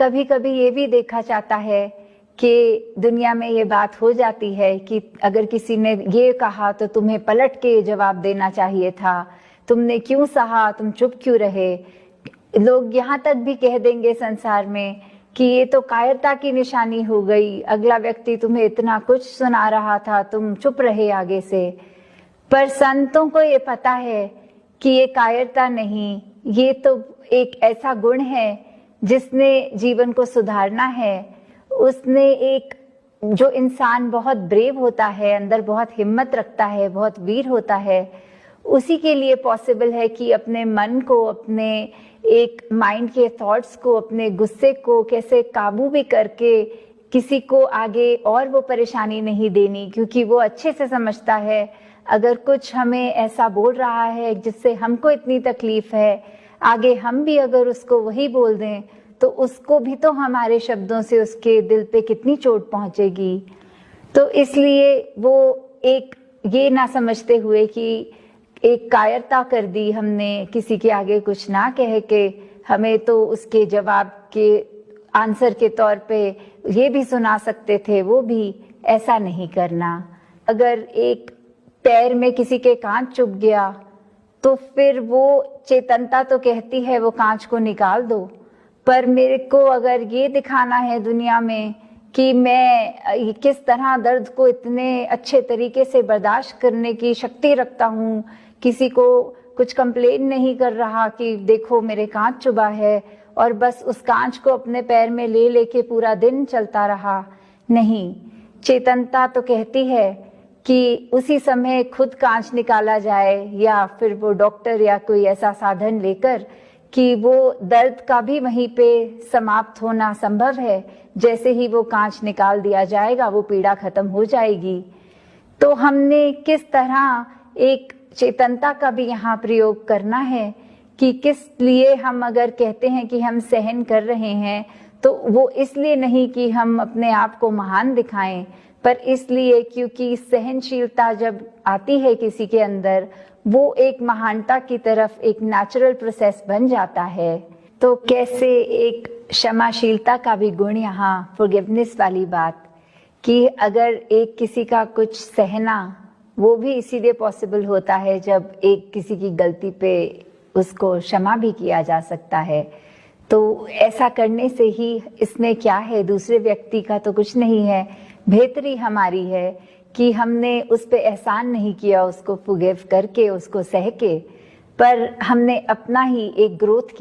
कभी कभी ये भी देखा जाता है कि दुनिया में ये बात हो जाती है कि अगर किसी ने ये कहा तो तुम्हें पलट के जवाब देना चाहिए था, तुमने क्यों सहा, तुम चुप क्यों रहे। लोग यहाँ तक भी कह देंगे संसार में कि ये तो कायरता की निशानी हो गई, अगला व्यक्ति तुम्हें इतना कुछ सुना रहा था, तुम चुप रहे आगे से। पर संतों को ये पता है कि ये कायरता नहीं, ये तो एक ऐसा गुण है जिसने जीवन को सुधारना है। उसने एक जो इंसान बहुत ब्रेव होता है, अंदर बहुत हिम्मत रखता है, बहुत वीर होता है, उसी के लिए पॉसिबल है कि अपने मन को, अपने एक माइंड के थॉट्स को, अपने गुस्से को कैसे काबू भी करके किसी को आगे और वो परेशानी नहीं देनी, क्योंकि वो अच्छे से समझता है अगर कुछ हमें ऐसा बोल रहा है जिससे हमको इतनी तकलीफ है, आगे हम भी अगर उसको वही बोल दें तो उसको भी तो हमारे शब्दों से उसके दिल पे कितनी चोट पहुंचेगी। तो इसलिए वो एक ये ना समझते हुए कि एक कायरता कर दी हमने किसी के आगे कुछ ना कह के, हमें तो उसके जवाब के आंसर के तौर पे ये भी सुना सकते थे, वो भी ऐसा नहीं करना। अगर एक पैर में किसी के कांच चुभ गया तो फिर वो चेतनता तो कहती है वो कांच को निकाल दो, पर मेरे को अगर ये दिखाना है दुनिया में कि मैं किस तरह दर्द को इतने अच्छे तरीके से बर्दाश्त करने की शक्ति रखता हूँ, किसी को कुछ कंप्लेन नहीं कर रहा कि देखो मेरे कांच चुभा है और बस उस कांच को अपने पैर में ले लेके पूरा दिन चलता रहा, नहीं। चेतनता तो कहती है कि उसी समय खुद कांच निकाला जाए, या फिर वो डॉक्टर या कोई ऐसा साधन लेकर कि वो दर्द का भी वहीं पे समाप्त होना संभव है। जैसे ही वो कांच निकाल दिया जाएगा वो पीड़ा खत्म हो जाएगी। तो हमने किस तरह एक चेतनता का भी यहाँ प्रयोग करना है कि किस लिए हम अगर कहते हैं कि हम सहन कर रहे हैं तो वो इसलिए नहीं कि हम अपने आप को महान दिखाएं, पर इसलिए क्योंकि सहनशीलता जब आती है किसी के अंदर, वो एक महानता की तरफ एक नेचुरल प्रोसेस बन जाता है। तो कैसे एक क्षमाशीलता का भी गुण यहाँ, फॉरगिवनेस वाली बात, कि अगर एक किसी का कुछ सहना वो भी इसीलिए पॉसिबल होता है जब एक किसी की गलती पे उसको क्षमा भी किया जा सकता है। तो ऐसा करने से ही इसमें क्या है, दूसरे व्यक्ति का तो कुछ नहीं है, बेहतरी हमारी है कि हमने उस पे एहसान नहीं किया उसको फॉरगिव करके, उसको सह के, पर हमने अपना ही एक ग्रोथ